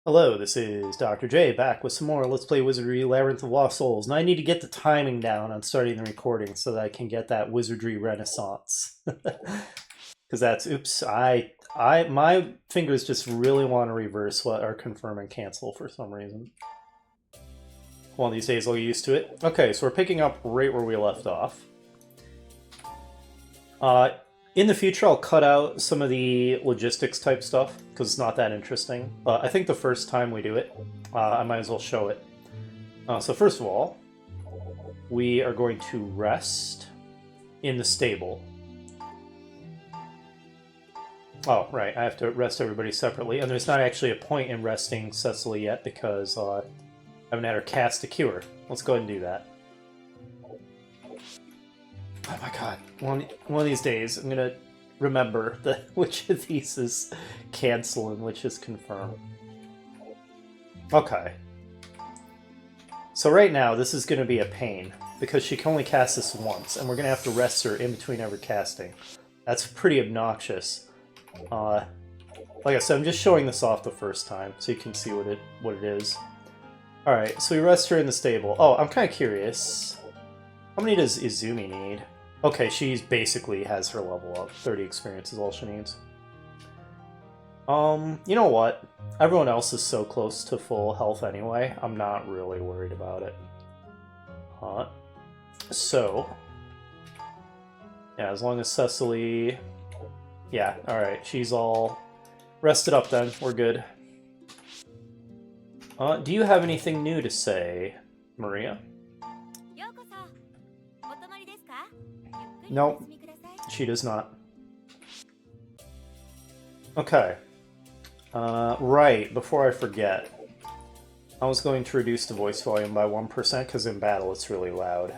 Hello, this is Dr. J back with some more Let's Play Wizardry Labyrinth of Lost Souls. And I need to get the timing down on starting the recording so that I can get that Wizardry Renaissance. Because that's, oops, my fingers just really want to reverse what or confirm and cancel for some reason. One of these days I'll get used to it. Okay, so we're picking up right where we left off. In the future, I'll cut out some of the logistics type stuff because it's not that interesting. But I think the first time we do it, I might as well show it. So first of all, we are going to rest in the stable. Oh, right, I have to rest everybody separately. And there's not actually a point in resting Cecily yet because I haven't had her cast a cure. Let's go ahead and do that. Oh my god, one of these days I'm gonna remember which of these is cancel and which is confirm. Okay. So right now this is gonna be a pain because she can only cast this once and we're gonna have to rest her in between every casting. That's pretty obnoxious. Like I said, I'm just showing this off the first time so you can see what it is. Alright, so we rest her in the stable. Oh, I'm kinda curious. How many does Izumi need? Okay, she's basically has her level up. 30 experience is all she needs. You know what? Everyone else is so close to full health anyway. I'm not really worried about it. So, yeah, as long as Cecily... Yeah, alright, she's all rested up then. We're good. Do you have anything new to say, Maria? Nope, she does not. Okay. Right, before I forget, I was going to reduce the voice volume by 1% because in battle it's really loud.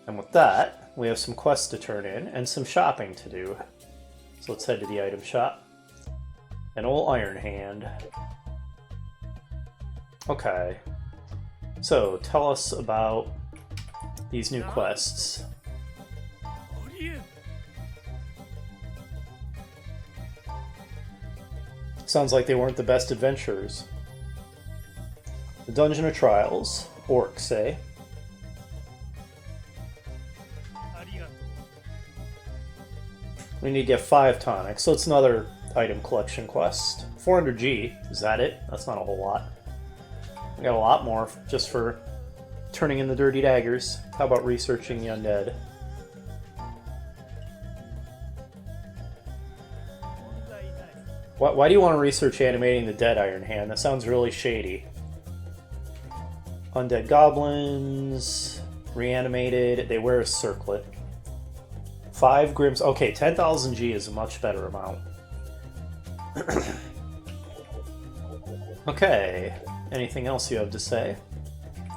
And with that, we have some quests to turn in and some shopping to do. So let's head to the item shop. An old Iron Hand. Okay. So, tell us about these new quests. Sounds like they weren't the best adventurers. The Dungeon of Trials. Orcs, eh? We need to get 5 tonics, so it's another item collection quest. 400G, is that it? That's not a whole lot. We got a lot more just for turning in the dirty daggers. How about researching the undead? Why do you want to research animating the dead Iron Hand? That sounds really shady. Undead goblins, reanimated, they wear a circlet. 5 Grims, okay, 10,000 G is a much better amount. Okay, anything else you have to say?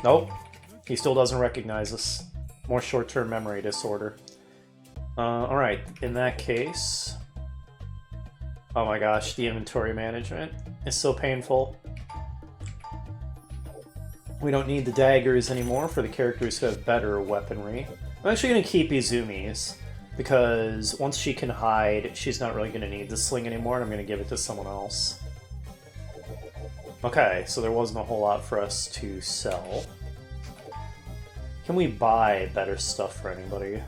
Nope, he still doesn't recognize us. More short-term memory disorder. Alright, in that case... Oh my gosh, the inventory management is so painful. We don't need the daggers anymore for the characters who have better weaponry. I'm actually going to keep Izumi's, because once she can hide, she's not really going to need the sling anymore, and I'm going to give it to someone else. Okay, so there wasn't a whole lot for us to sell. Can we buy better stuff for anybody?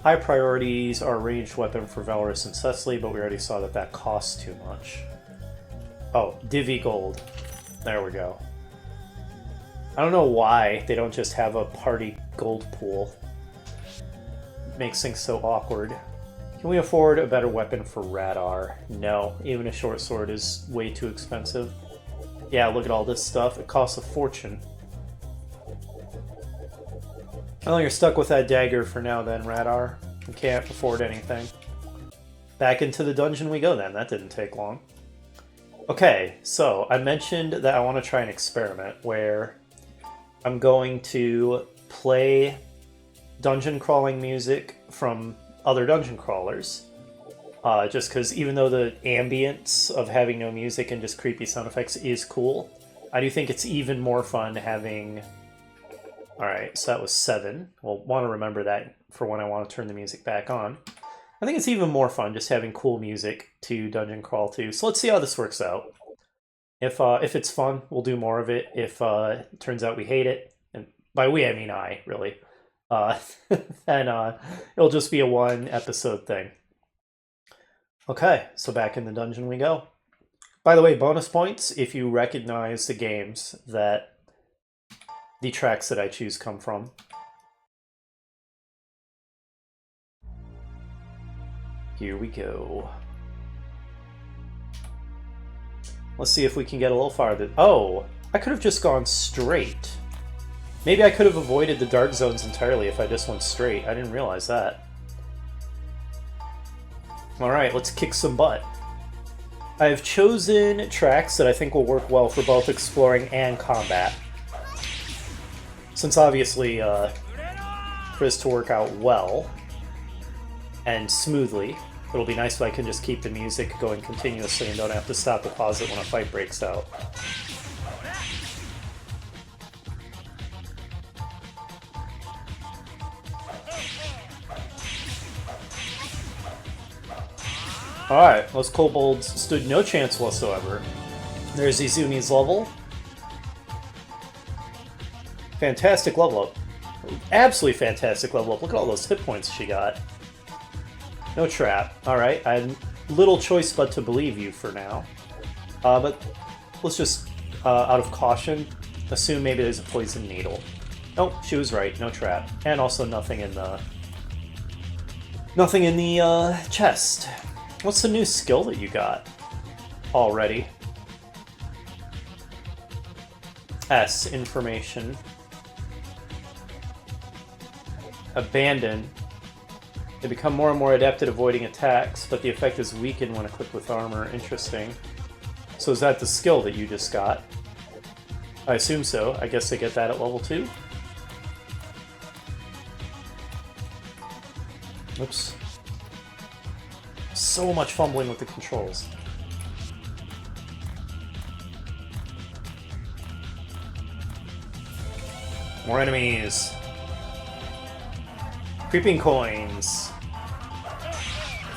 High priorities are a ranged weapon for Valorous and Cecily, but we already saw that that costs too much. Oh, Divi Gold. There we go. I don't know why they don't just have a party gold pool. It makes things so awkward. Can we afford a better weapon for Radar? No, even a short sword is way too expensive. Yeah, look at all this stuff. It costs a fortune. Well, you're stuck with that dagger for now then, Radar. You can't afford anything. Back into the dungeon we go then. That didn't take long. Okay, so I mentioned that I want to try an experiment where I'm going to play dungeon crawling music from other dungeon crawlers. Just because even though the ambience of having no music and just creepy sound effects is cool, I do think it's even more fun having... Alright, so that was 7. We'll want to remember that for when I want to turn the music back on. I think it's even more fun just having cool music to dungeon crawl to. So let's see how this works out. If it's fun, we'll do more of it. If it turns out we hate it, and by we I mean I, really, then it'll just be a one episode thing. Okay, so back in the dungeon we go. By the way, bonus points if you recognize the games that the tracks that I choose come from. Here we go. Let's see if we can get a little farther. Oh, I could have just gone straight. Maybe I could have avoided the dark zones entirely if I just went straight. I didn't realize that. Alright, let's kick some butt. I have chosen tracks that I think will work well for both exploring and combat. Since obviously, for this to work out well and smoothly, it'll be nice if I can just keep the music going continuously and don't have to stop or pause it when a fight breaks out. Alright, those kobolds stood no chance whatsoever. There's Izumi's level. Fantastic level up. Absolutely fantastic level up. Look at all those hit points she got. No trap. Alright, I had little choice but to believe you for now. But let's just, out of caution, assume maybe there's a poison needle. Nope, she was right. No trap. And also nothing in the... chest. What's the new skill that you got already? S, information. Abandon. They become more and more adept at avoiding attacks, but the effect is weakened when equipped with armor. Interesting. So is that the skill that you just got? I assume so. I guess they get that at level 2? Oops. So much fumbling with the controls. More enemies. Creeping coins.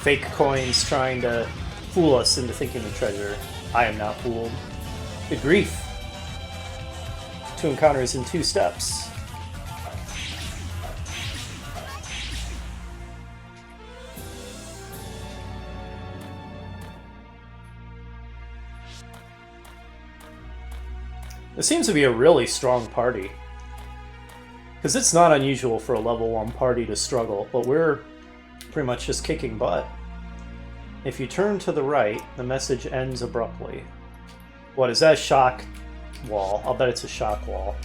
Fake coins trying to fool us into thinking the treasure. I am not fooled. Good grief. 2 encounters in 2 steps. This seems to be a really strong party. Because it's not unusual for a level 1 party to struggle, but we're pretty much just kicking butt. If you turn to the right, the message ends abruptly. What, is that a shock wall? I'll bet it's a shock wall.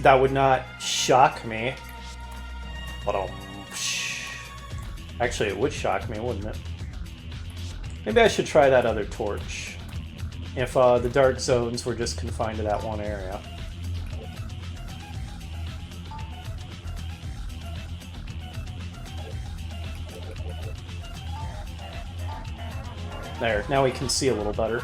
That would not shock me. But actually, it would shock me, wouldn't it? Maybe I should try that other torch. If the dark zones were just confined to that one area. There, now we can see a little better.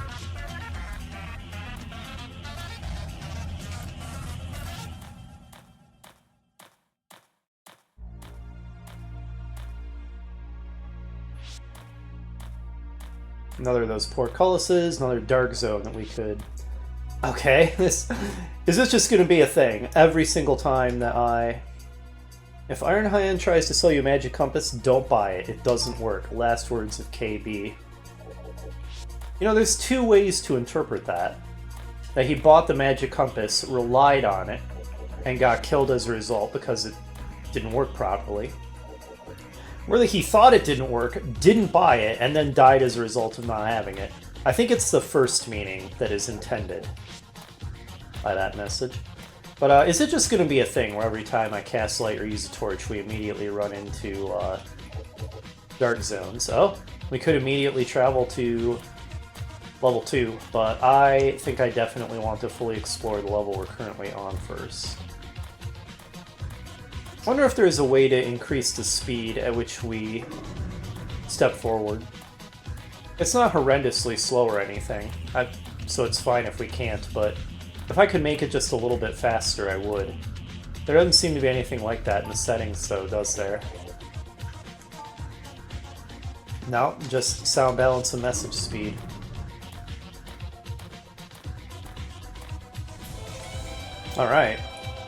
Another of those portcullises, another dark zone that we could... Okay, is this just going to be a thing? Every single time that I... If Iron Hand tries to sell you a magic compass, don't buy it. It doesn't work. Last words of KB. You know, there's 2 ways to interpret that. That he bought the magic compass, relied on it, and got killed as a result because it didn't work properly. Really, he thought it didn't work, didn't buy it, and then died as a result of not having it. I think it's the first meaning that is intended by that message. But is it just going to be a thing where every time I cast light or use a torch, we immediately run into dark zones? Oh, we could immediately travel to level 2, but I think I definitely want to fully explore the level we're currently on first. I wonder if there is a way to increase the speed at which we step forward. It's not horrendously slow or anything, so it's fine if we can't, but if I could make it just a little bit faster, I would. There doesn't seem to be anything like that in the settings, though, does there? No, just sound balance and message speed. Alright.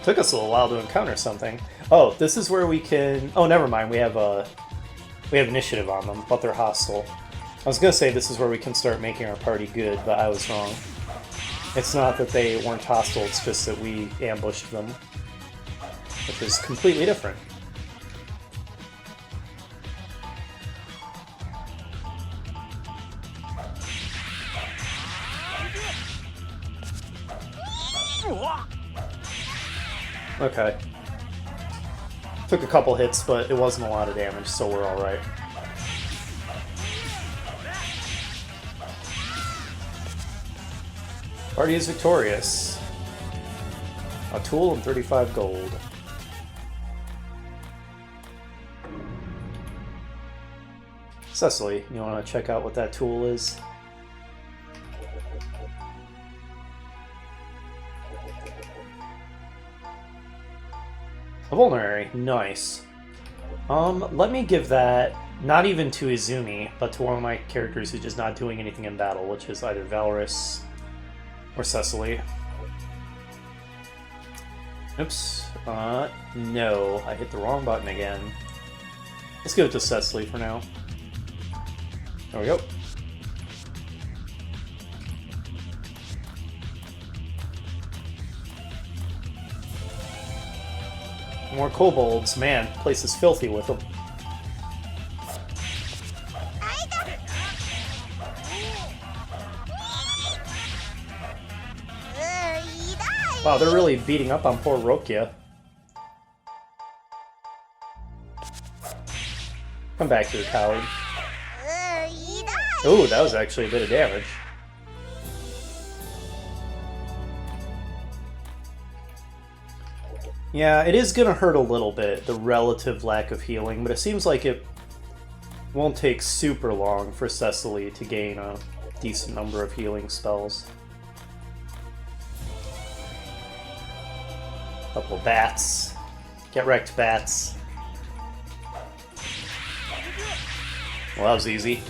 Took us a little while to encounter something. Oh, this is where we can... Oh, never mind. We have initiative on them, but they're hostile. I was gonna say this is where we can start making our party good, but I was wrong. It's not that they weren't hostile, it's just that we ambushed them. Which is completely different. Okay. Took a couple hits, but it wasn't a lot of damage, so we're alright. Party is victorious. A tool and 35 gold. Cecily, you want to check out what that tool is? A vulnerary, nice. Let me give that, not even to Izumi, but to one of my characters who's just not doing anything in battle, which is either Valorous or Cecily. Oops. No, I hit the wrong button again. Let's give it to Cecily for now. There we go. More kobolds. Man, place is filthy with them. Wow, they're really beating up on poor Rokia. Come back here, coward. Ooh, that was actually a bit of damage. Yeah, it is gonna hurt a little bit, the relative lack of healing, but it seems like it won't take super long for Cecily to gain a decent number of healing spells. Couple of bats. Get wrecked, bats. Well, that was easy.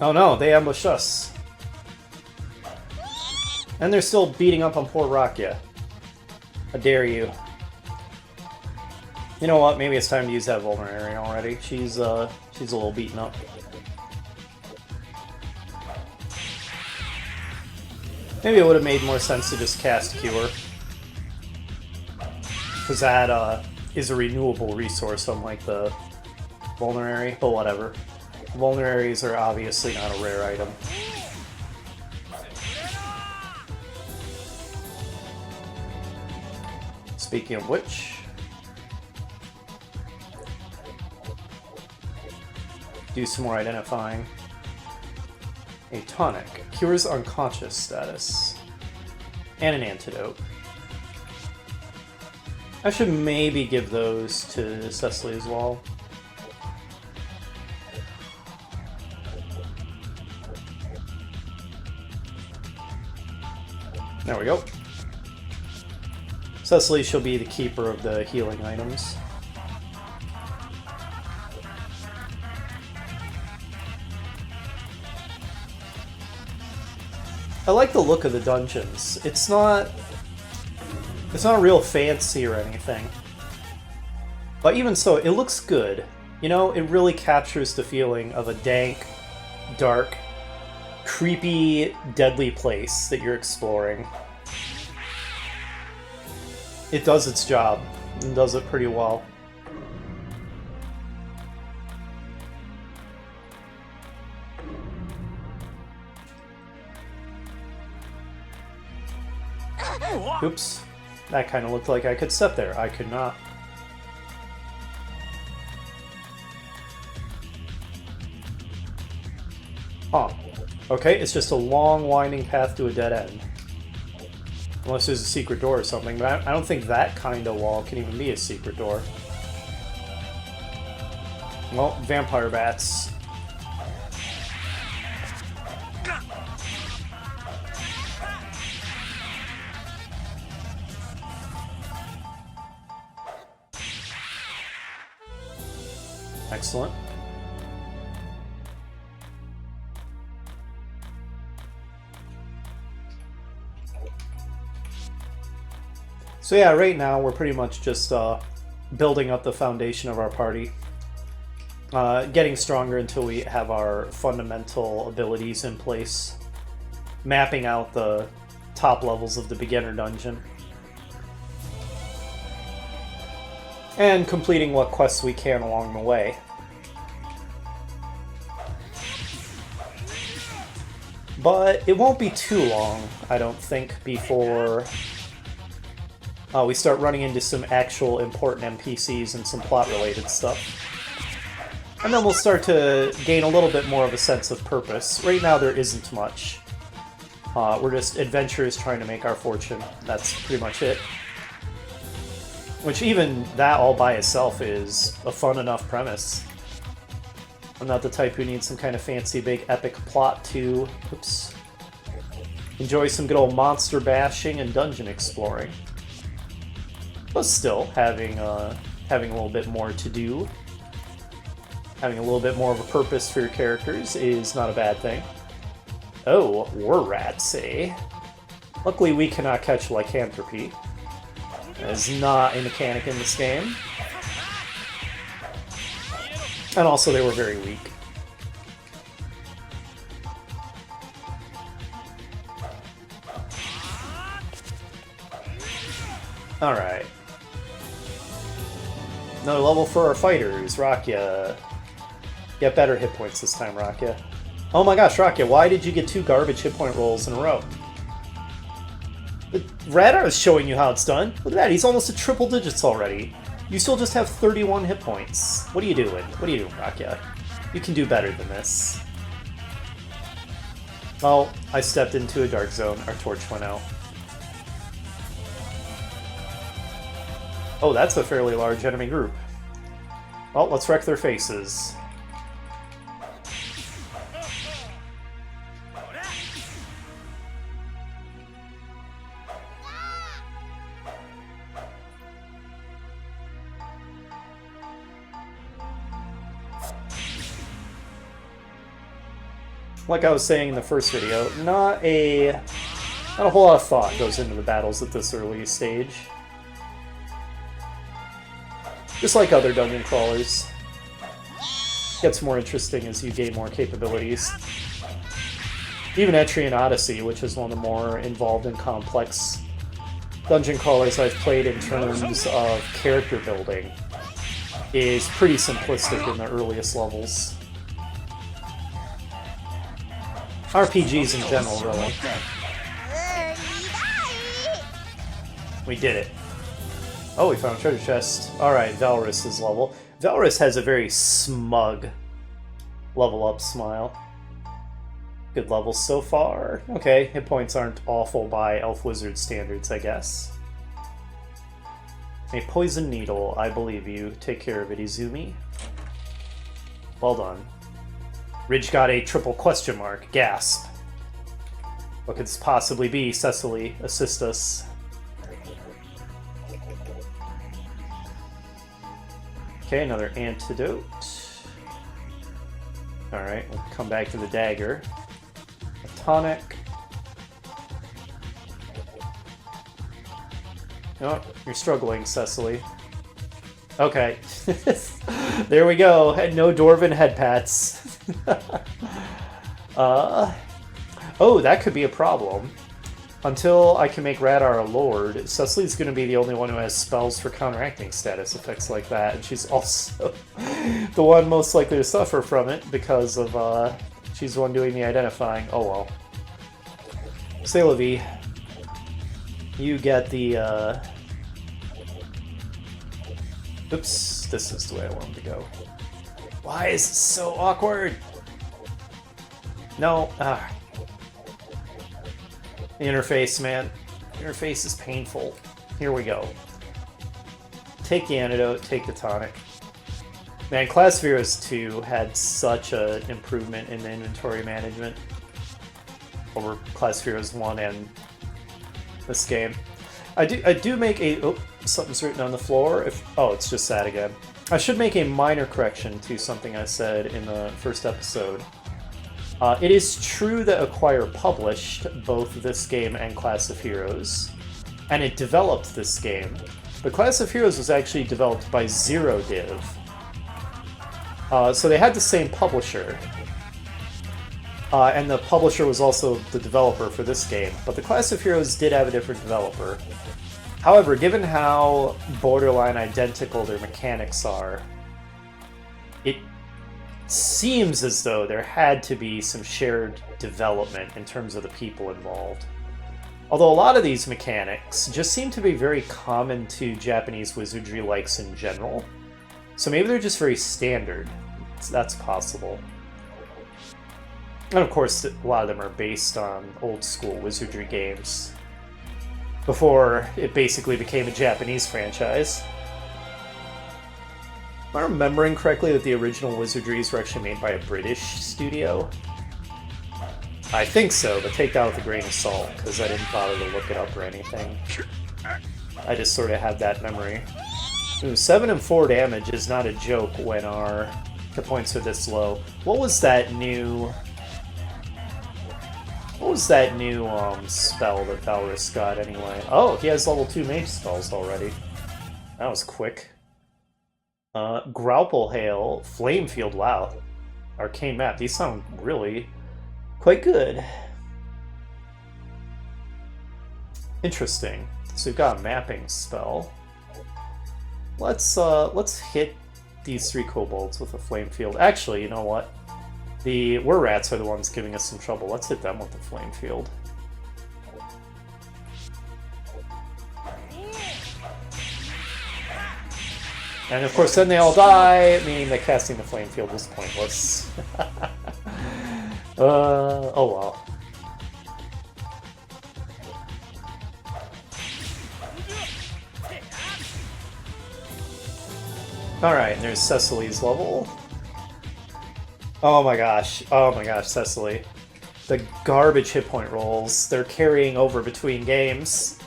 Oh no, they ambushed us. And they're still beating up on poor Rokia. How dare you. You know what, maybe it's time to use that vulnerary already. She's a little beaten up. Maybe it would have made more sense to just cast Cure. Because that is a renewable resource, unlike the vulnerary, but whatever. Vulneraries are obviously not a rare item. Speaking of which, do some more identifying. A tonic. Cures unconscious status. And an antidote. I should maybe give those to Cecily as well. There we go. Cecily shall be the keeper of the healing items. I like the look of the dungeons. It's not real fancy or anything. But even so, it looks good. You know, it really captures the feeling of a dank, dark, creepy, deadly place that you're exploring. It does its job, and does it pretty well. Oops. That kind of looked like I could step there. I could not. Huh. Okay, it's just a long, winding path to a dead end. Unless there's a secret door or something, but I don't think that kind of wall can even be a secret door. Well, vampire bats. Excellent. So yeah, right now we're pretty much just building up the foundation of our party. Getting stronger until we have our fundamental abilities in place. Mapping out the top levels of the beginner dungeon. And completing what quests we can along the way. But it won't be too long, I don't think, before we start running into some actual important NPCs and some plot-related stuff. And then we'll start to gain a little bit more of a sense of purpose. Right now there isn't much. We're just adventurers trying to make our fortune. That's pretty much it. Which even that all by itself is a fun enough premise. I'm not the type who needs some kind of fancy big epic plot to, oops, enjoy some good old monster bashing and dungeon exploring. But still, having a little bit more to do, having a little bit more of a purpose for your characters is not a bad thing. Oh, war rats, eh? Luckily we cannot catch lycanthropy. That is not a mechanic in this game. And also they were very weak. Alright. Another level for our fighters, Rakia. Get better hit points this time, Rakia. Oh my gosh, Rakia, why did you get 2 garbage hit point rolls in a row? Radar is showing you how it's done. Look at that, he's almost at triple digits already. You still just have 31 hit points. What are you doing? What are you doing, Rakia? You can do better than this. Oh, I stepped into a dark zone. Our torch went out. Oh, that's a fairly large enemy group. Well, let's wreck their faces. Like I was saying in the first video, not a whole lot of thought goes into the battles at this early stage. Just like other dungeon crawlers. Gets more interesting as you gain more capabilities. Even Etrian Odyssey, which is one of the more involved and complex dungeon crawlers I've played in terms of character building, is pretty simplistic in the earliest levels. RPGs in general, really. We did it. Oh, we found a treasure chest. Alright, Valrus's level. Valrus has a very smug level up smile. Good levels so far. Okay, hit points aren't awful by elf wizard standards, I guess. A poison needle, I believe you. Take care of it, Izumi. Well done. Ridge got a triple question mark. Gasp. What could this possibly be? Cecily, assist us. Okay, another antidote. Alright, we'll come back to the dagger. A tonic. Oh, you're struggling, Cecily. Okay. There we go. No Dwarven head pats. Oh, that could be a problem. Until I can make Radar a lord, Cecily's going to be the only one who has spells for counteracting status effects like that, and she's also the one most likely to suffer from it because of, she's the one doing the identifying. Oh well. Celavi, you get the, oops, this is the way I wanted to go. Why is it so awkward? No, the interface, man. Interface is painful. Here we go. Take the antidote, take the tonic. Man, Class of Heroes 2 had such an improvement in the inventory management over Class of Heroes 1 and this game. I do make a... Oh, something's written on the floor. Oh, it's just that again. I should make a minor correction to something I said in the first episode. It is true that Acquire published both this game and Class of Heroes, and it developed this game. But Class of Heroes was actually developed by Zero Div. So they had the same publisher. And the publisher was also the developer for this game. But the Class of Heroes did have a different developer. However, given how borderline identical their mechanics are, it seems as though there had to be some shared development in terms of the people involved. Although a lot of these mechanics just seem to be very common to Japanese wizardry likes in general. So maybe they're just very standard. So that's possible. And of course, a lot of them are based on old school wizardry games before it basically became a Japanese franchise. Am I remembering correctly that the original Wizardries were actually made by a British studio? I think so, but take that with a grain of salt, because I didn't bother to look it up or anything. I just sort of had that memory. Ooh, 7 and 4 damage is not a joke when our hit points are this low. What was that new... What was that new spell that Valorous got anyway? Oh, he has level 2 mage spells already. That was quick. Graupel Hail, Flame Field, wow. Arcane Map, these sound really quite good. Interesting. So we've got a mapping spell. Let's hit these 3 kobolds with a Flame Field. Actually, you know what? The Were-Rats are the ones giving us some trouble. Let's hit them with the Flame Field. And of course then they all die, meaning that casting the Flame Field was pointless. Oh well. Alright, and there's Cecily's level. Oh my gosh, Cecily. The garbage hit point rolls they're carrying over between games.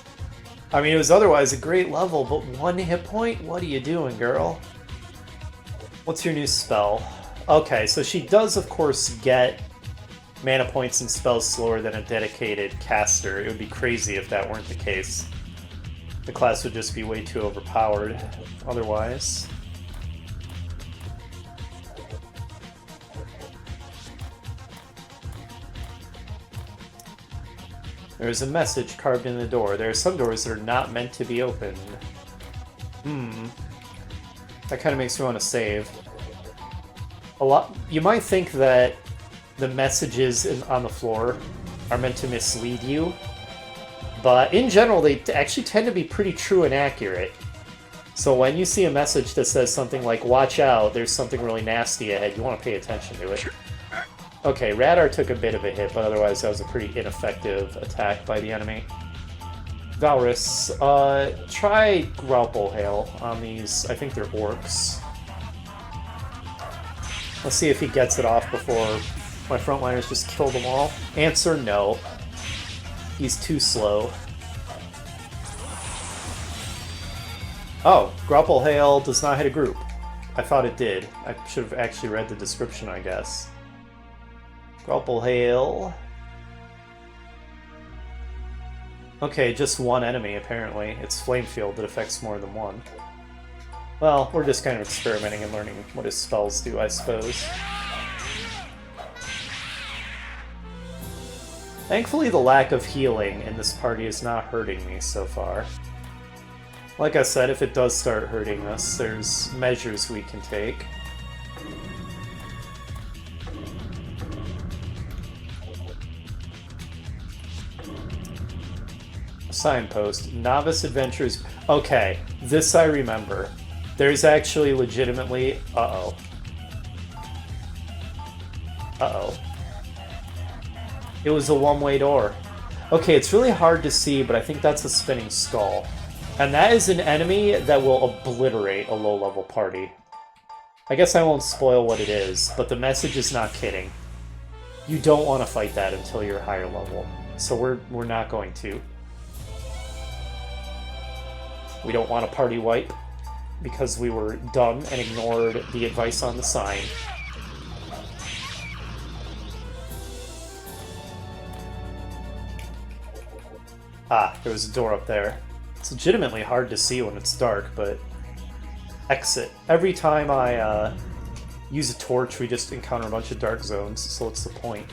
I mean, it was otherwise a great level, but 1 hit point? What are you doing, girl? What's your new spell? Okay, so she does, of course, get mana points and spells slower than a dedicated caster. It would be crazy if that weren't the case. The class would just be way too overpowered otherwise. There's a message carved in the door. There are some doors that are not meant to be opened. That kind of makes me want to save. You might think that the messages on the floor are meant to mislead you, but in general they actually tend to be pretty true and accurate. So when you see a message that says something like, watch out, there's something really nasty ahead, you want to pay attention to it. Okay, Radar took a bit of a hit, but otherwise that was a pretty ineffective attack by the enemy. Valorous, try Graupel Hail on these, I think they're orcs. Let's see if he gets it off before my frontliners just kill them all. Answer, no. He's too slow. Oh, Graupel Hail does not hit a group. I thought it did. I should have actually read the description, I guess. Graupel Hail. Okay, just 1 enemy, apparently. It's Flame Field that affects more than 1. Well, we're just kind of experimenting and learning what his spells do, I suppose. Thankfully, the lack of healing in this party is not hurting me so far. Like I said, if it does start hurting us, there's measures we can take. Signpost. Novice Adventures. Okay, this I remember. There's actually legitimately... Uh-oh. Uh-oh. It was a one-way door. Okay, it's really hard to see, but I think that's a spinning skull. And that is an enemy that will obliterate a low-level party. I guess I won't spoil what it is, but the message is not kidding. You don't want to fight that until you're higher level. So we're not going to. We don't want a party wipe, because we were dumb and ignored the advice on the sign. Ah, there was a door up there. It's legitimately hard to see when it's dark, but... Exit. Every time I use a torch, we just encounter a bunch of dark zones, so what's the point?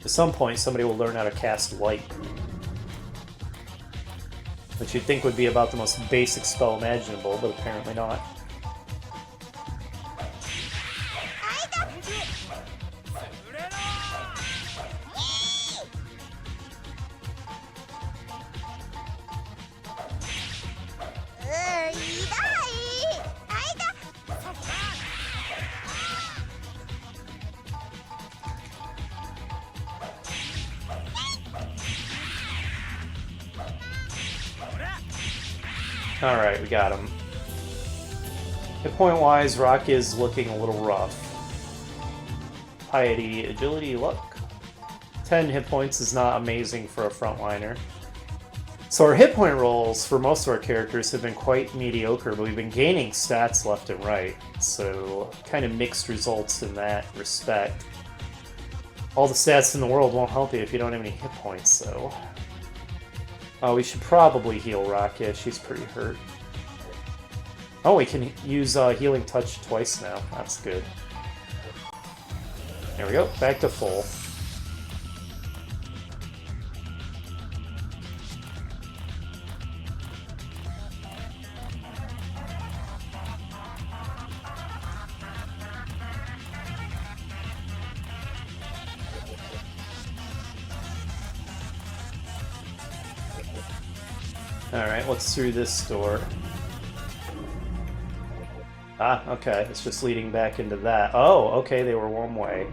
At some point, somebody will learn how to cast light. Which you'd think would be about the most basic spell imaginable, but apparently not. Alright, we got him. Hit point wise, Rock is looking a little rough. Piety, agility, luck. 10 hit points is not amazing for a frontliner. So our hit point rolls for most of our characters have been quite mediocre, but we've been gaining stats left and right. So kind of mixed results in that respect. All the stats in the world won't help you if you don't have any hit points, so... Oh, we should probably heal Rocket. She's pretty hurt. Oh, we can use Healing Touch twice now. That's good. There we go. Back to full. Alright, what's through this door? Ah, okay, it's just leading back into that. Oh, okay, they were one way.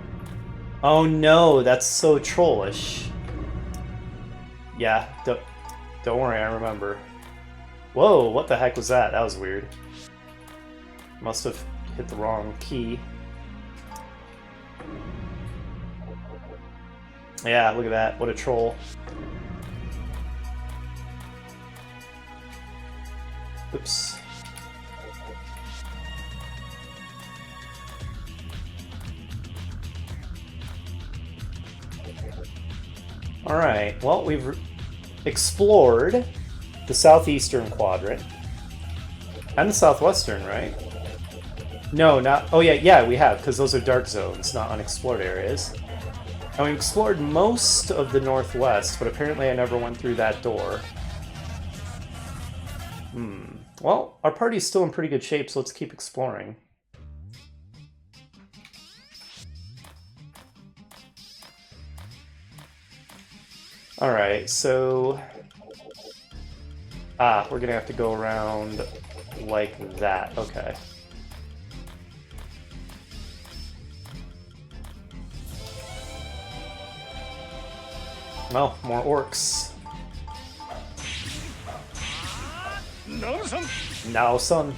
Oh no, that's so trollish. Yeah, don't worry, I remember. Whoa, what the heck was that? That was weird. Must have hit the wrong key. Yeah, look at that, what a troll. Oops. Alright, well, we've explored the southeastern quadrant. And the southwestern, right? No, not... Oh, yeah, we have, because those are dark zones, not unexplored areas. And we explored most of the northwest, but apparently I never went through that door. Well, our party's still in pretty good shape, so let's keep exploring. Alright, so... Ah, we're gonna have to go around like that. Okay. Well, more orcs. Now, son.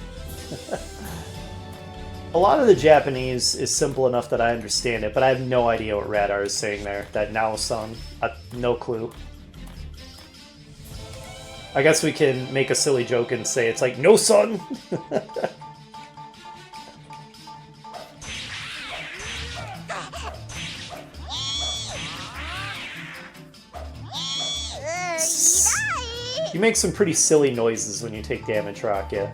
A lot of the Japanese is simple enough that I understand it, but I have no idea what Radar is saying there. That now, son. No clue. I guess we can make a silly joke and say it's like, no, son! You make some pretty silly noises when you take damage, Rocket.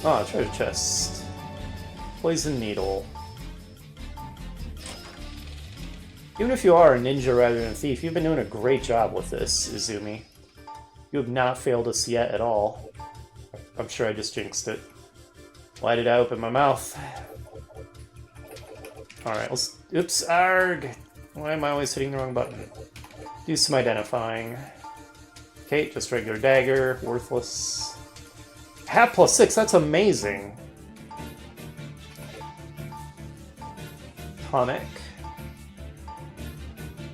Oh, treasure chest. Poison needle. Even if you are a ninja rather than a thief, you've been doing a great job with this, Izumi. You have not failed us yet at all. I'm sure I just jinxed it. Why did I open my mouth? Alright, let's... Oops, arg! Why am I always hitting the wrong button? Do some identifying. Okay, just regular dagger, worthless. Hat +6, that's amazing! Tonic.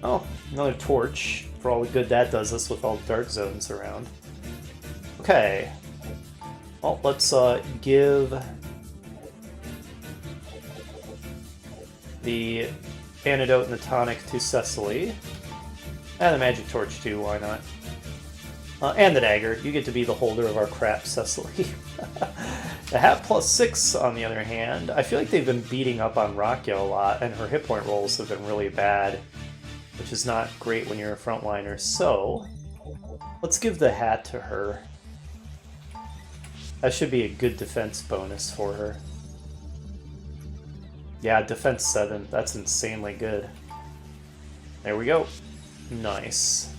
Oh, another torch. For all the good that does us with all the dark zones around. Okay. Well, let's give the antidote and the tonic to Cecily. And the magic torch too, why not? And the dagger. You get to be the holder of our crap, Cecily. The hat +6, on the other hand, I feel like they've been beating up on Rakia a lot, and her hit point rolls have been really bad, which is not great when you're a frontliner. So, let's give the hat to her. That should be a good defense bonus for her. Yeah, defense 7. That's insanely good. There we go. Nice.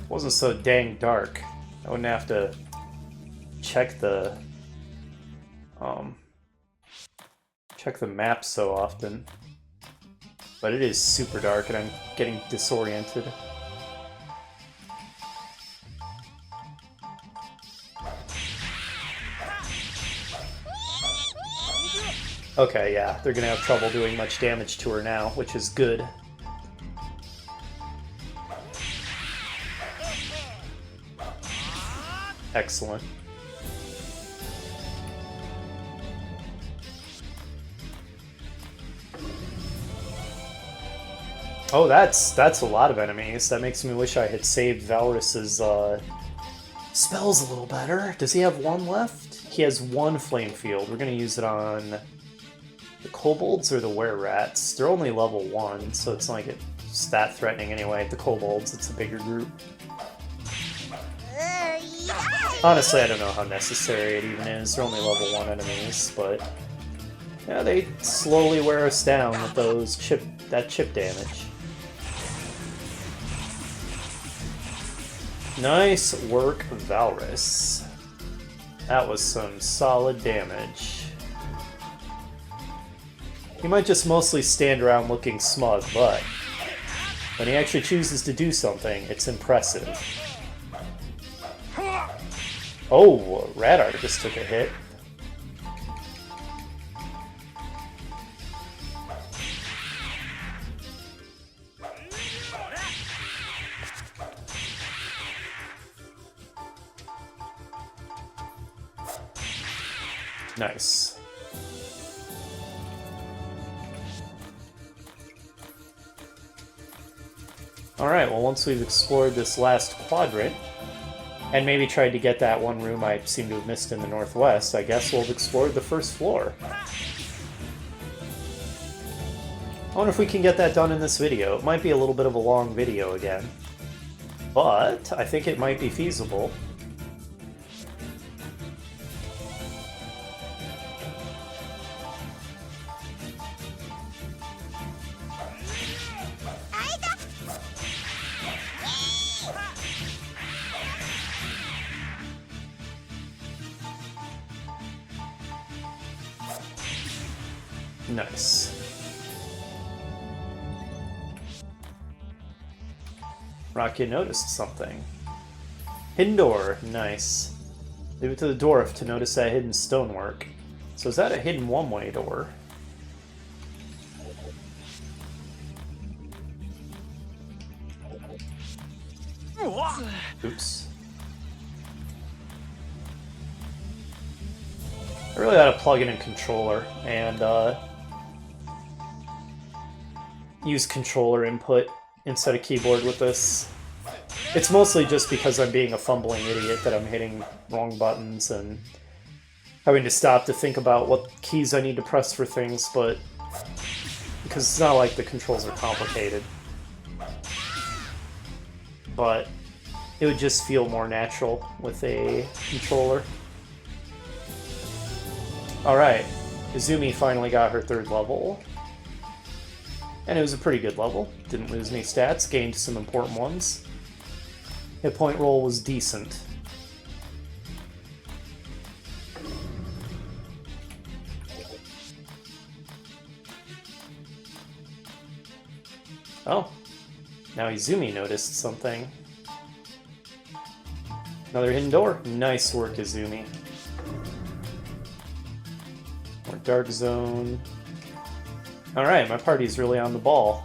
Wasn't so dang dark. I wouldn't have to check the map so often. But it is super dark and I'm getting disoriented. Okay, yeah, they're gonna have trouble doing much damage to her now, which is good. Excellent. Oh, that's a lot of enemies. That makes me wish I had saved Valorus's spells a little better. Does he have one left? He has one flame field. We're gonna use it on the kobolds or the were-rats. They're only level 1, so it's not like it's that threatening anyway. The kobolds, it's a bigger group. Honestly, I don't know how necessary it even is. They're only level 1 enemies, but yeah, they slowly wear us down with those chip damage. Nice work, Valorus. That was some solid damage. He might just mostly stand around looking smug, but when he actually chooses to do something, it's impressive. Oh, Radar just took a hit. Nice. Alright, well once we've explored this last quadrant, and maybe tried to get that one room I seem to have missed in the northwest, I guess we'll have explored the first floor. I wonder if we can get that done in this video. It might be a little bit of a long video again, but I think it might be feasible. Nice. Rakia noticed something. Hidden door. Nice. Leave it to the dwarf to notice that hidden stonework. So is that a hidden one-way door? Oops. I really ought to plug in a controller and use controller input instead of keyboard with this. It's mostly just because I'm being a fumbling idiot that I'm hitting wrong buttons and having to stop to think about what keys I need to press for things, but because it's not like the controls are complicated. But it would just feel more natural with a controller. Alright, Izumi finally got her 3rd level. And it was a pretty good level. Didn't lose any stats, gained some important ones. Hit point roll was decent. Oh, now Izumi noticed something. Another hidden door. Nice work, Izumi. More dark zone. Alright, my party's really on the ball.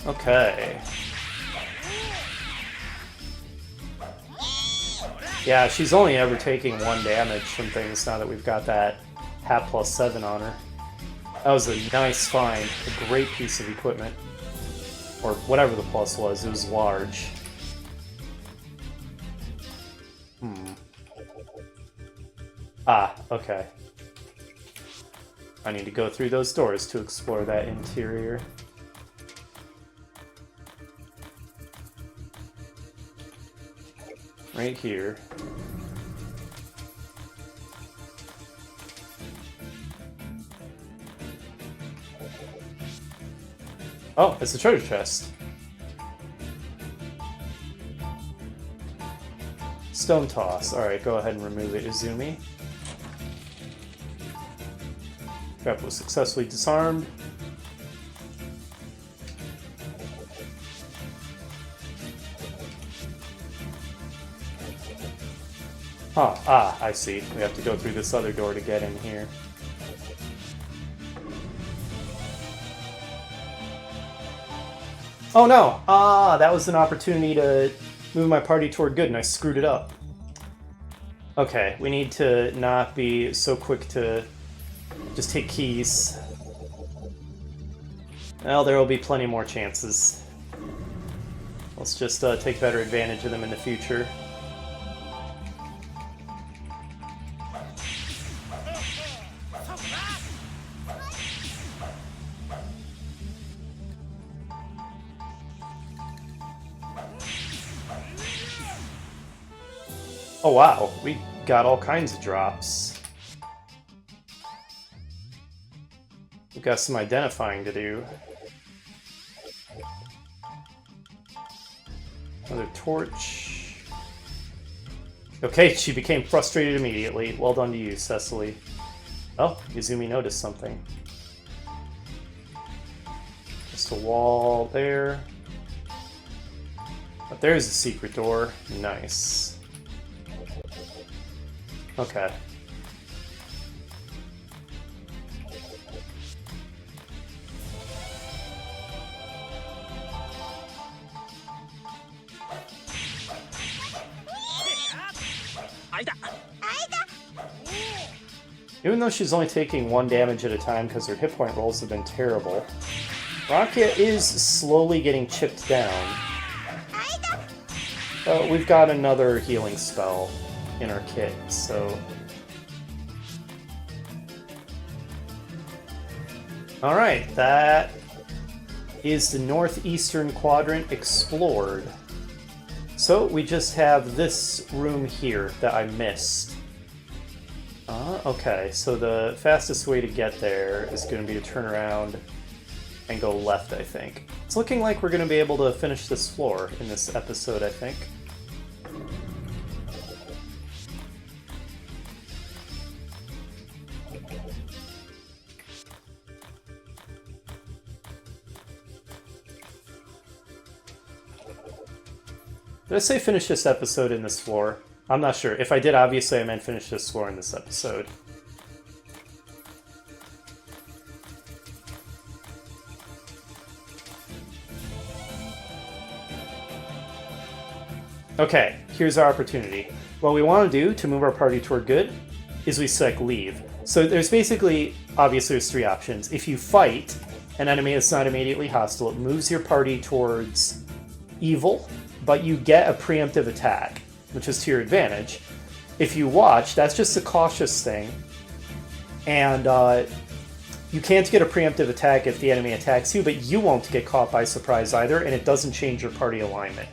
Okay. Yeah, she's only ever taking 1 damage from things now that we've got that hat +7 on her. That was a nice find. A great piece of equipment. Or whatever the plus was, it was large. Ah, okay. I need to go through those doors to explore that interior. Right here. Oh, it's a treasure chest. Stone toss. Alright, go ahead and remove it, Izumi. Trap was successfully disarmed. Huh, ah, I see. We have to go through this other door to get in here. Oh no! Ah, that was an opportunity to move my party toward good and I screwed it up. Okay, we need to not be so quick to just take keys. Well, there will be plenty more chances. Let's just take better advantage of them in the future. Oh wow, we got all kinds of drops. We've got some identifying to do. Another torch. Okay, she became frustrated immediately. Well done to you, Cecily. Oh, Izumi noticed something. Just a wall there. But there's a secret door. Nice. Okay. Even though she's only taking 1 damage at a time because her hit point rolls have been terrible, Rocket is slowly getting chipped down. We've got another healing spell in our kit, so... Alright, that is the northeastern quadrant explored. So we just have this room here that I missed. Okay, so the fastest way to get there is going to be to turn around and go left, I think. It's looking like we're going to be able to finish this floor in this episode, I think. Did I say finish this episode in this floor? I'm not sure. If I did, obviously I meant finish this floor in this episode. Okay, here's our opportunity. What we want to do to move our party toward good is we select leave. So there's basically, obviously there's 3 options. If you fight an enemy that's not immediately hostile, it moves your party towards evil, but you get a preemptive attack, which is to your advantage. If you watch, that's just a cautious thing. And You can't get a preemptive attack if the enemy attacks you, but you won't get caught by surprise either, and it doesn't change your party alignment.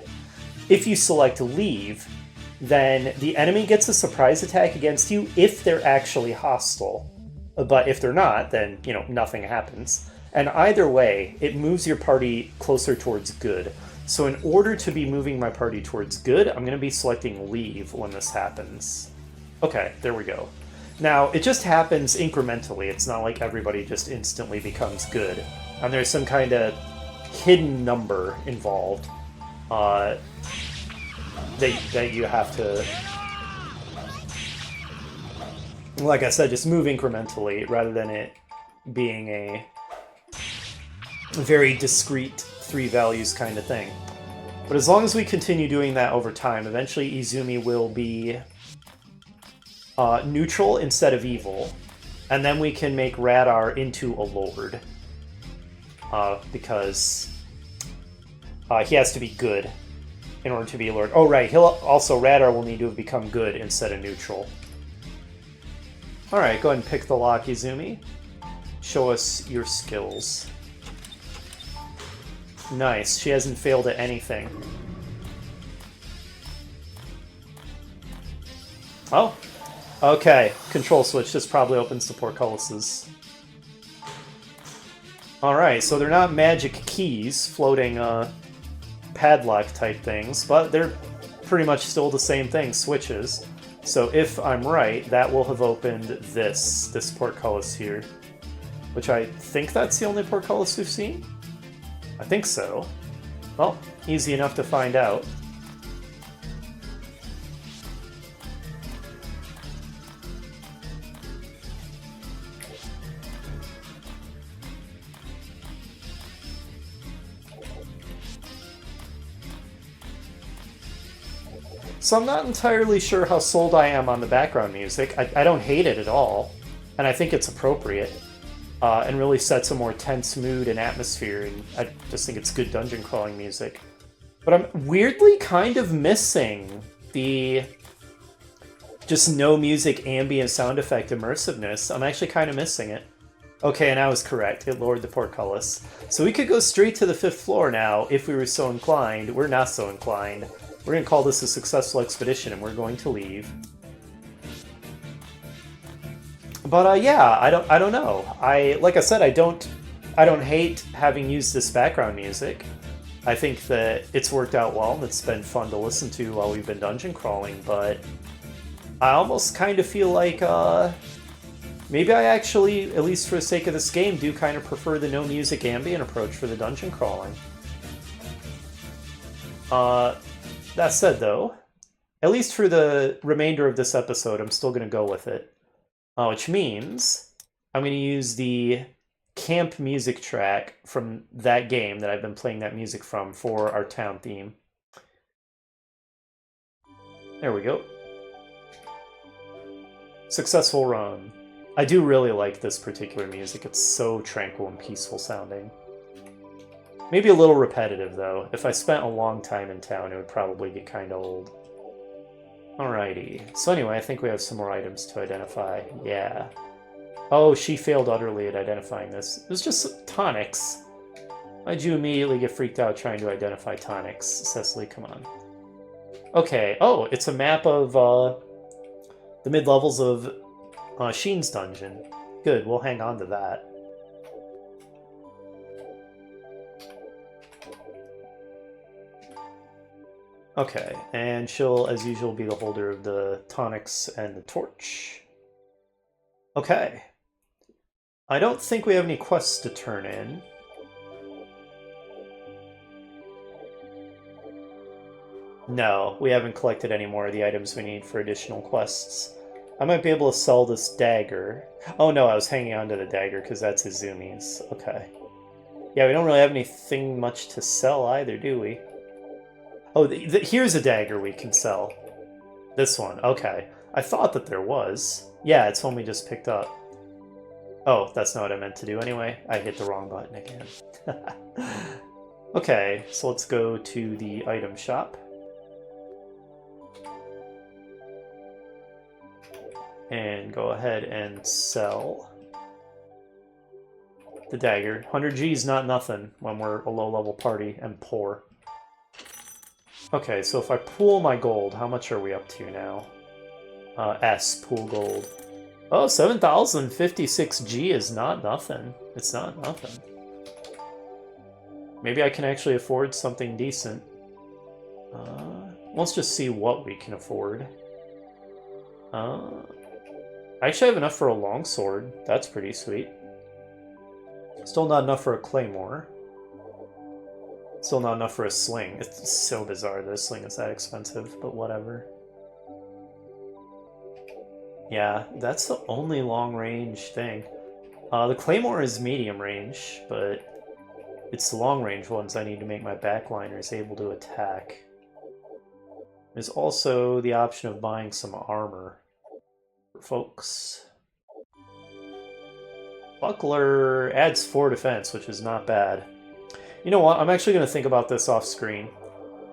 If you select leave, then the enemy gets a surprise attack against you if they're actually hostile. But if they're not, then, you know, nothing happens. And either way, it moves your party closer towards good. So in order to be moving my party towards good, I'm going to be selecting leave when this happens. Okay, there we go. Now, it just happens incrementally. It's not like everybody just instantly becomes good. And there's some kind of hidden number involved that you have to, like I said, just move incrementally rather than it being a very discrete 3 values kind of thing. But as long as we continue doing that over time, eventually Izumi will be neutral instead of evil, and then we can make Radar into a lord, because he has to be good in order to be a lord. Oh right, Radar will need to have become good instead of neutral. Alright, go ahead and pick the lock, Izumi. Show us your skills. Nice, she hasn't failed at anything. Oh, okay. Control switch, this probably opens the portcullises. Alright, so they're not magic keys floating padlock type things, but they're pretty much still the same thing, switches. So if I'm right, that will have opened this portcullis here. Which I think that's the only portcullis we've seen? I think so. Well, easy enough to find out. So I'm not entirely sure how sold I am on the background music. I don't hate it at all, and I think it's appropriate. And really sets a more tense mood and atmosphere, and I just think it's good dungeon crawling music. But I'm weirdly kind of missing the just no music ambient sound effect immersiveness. I'm actually kind of missing it. Okay, and I was correct. It lowered the portcullis. So we could go straight to the 5th floor now if we were so inclined. We're not so inclined. We're going to call this a successful expedition, and we're going to leave. But yeah, I don't know. Like I said, I don't hate having used this background music. I think that it's worked out well and it's been fun to listen to while we've been dungeon crawling, but I almost kind of feel like maybe I actually, at least for the sake of this game, do kind of prefer the no music ambient approach for the dungeon crawling. That said though, at least for the remainder of this episode, I'm still going to go with it. Which means I'm going to use the camp music track from that game that I've been playing that music from for our town theme. There we go. Successful run. I do really like this particular music. It's so tranquil and peaceful sounding. Maybe a little repetitive, though. If I spent a long time in town, it would probably get kind of old. Alrighty. So anyway, I think we have some more items to identify. Yeah. Oh, she failed utterly at identifying this. It was just tonics. Why'd you immediately get freaked out trying to identify tonics? Cecily, come on. Okay. Oh, it's a map of the mid-levels of Sheen's dungeon. Good, we'll hang on to that. Okay, and she'll, as usual, be the holder of the tonics and the torch. Okay. I don't think we have any quests to turn in. No, we haven't collected any more of the items we need for additional quests. I might be able to sell this dagger. Oh no, I was hanging on to the dagger because that's Izumi's. Okay. Yeah, we don't really have anything much to sell either, do we? Oh, here's a dagger we can sell. This one, okay. I thought that there was. Yeah, it's one we just picked up. Oh, that's not what I meant to do anyway. I hit the wrong button again. Okay, so let's go to the item shop. And go ahead and sell the dagger. 100 G is not nothing when we're a low-level party and poor. Okay, so if I pool my gold, how much are we up to now? S, pool gold. Oh, 7,056 G is not nothing. It's not nothing. Maybe I can actually afford something decent. Let's just see what we can afford. I actually have enough for a longsword. That's pretty sweet. Still not enough for a claymore. Still not enough for a sling. It's so bizarre that a sling is that expensive, but whatever. Yeah, that's the only long-range thing. The claymore is medium range, but it's the long-range ones I need to make my backliners able to attack. There's also the option of buying some armor for folks. Buckler adds 4 defense, which is not bad. You know what? I'm actually going to think about this off screen,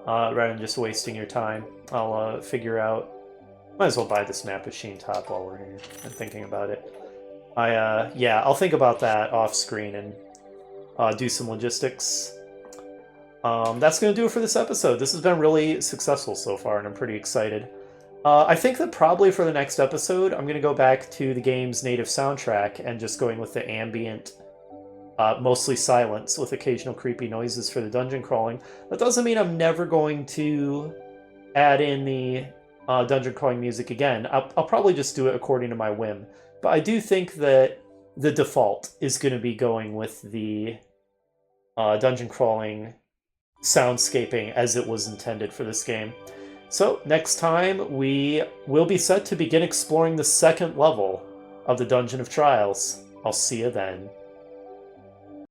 rather than just wasting your time. I'll figure out. Might as well buy this map of Sheen Top while we're here and thinking about it. Yeah, I'll think about that off screen and do some logistics. That's going to do it for this episode. This has been really successful so far, and I'm pretty excited. I think that probably for the next episode, I'm going to go back to the game's native soundtrack and just going with the ambient, mostly silence with occasional creepy noises for the dungeon crawling. That doesn't mean I'm never going to add in the dungeon crawling music again. I'll probably just do it according to my whim. But I do think that the default is going to be going with the dungeon crawling soundscaping as it was intended for this game. So, next time we will be set to begin exploring the second level of the Dungeon of Trials. I'll see you then.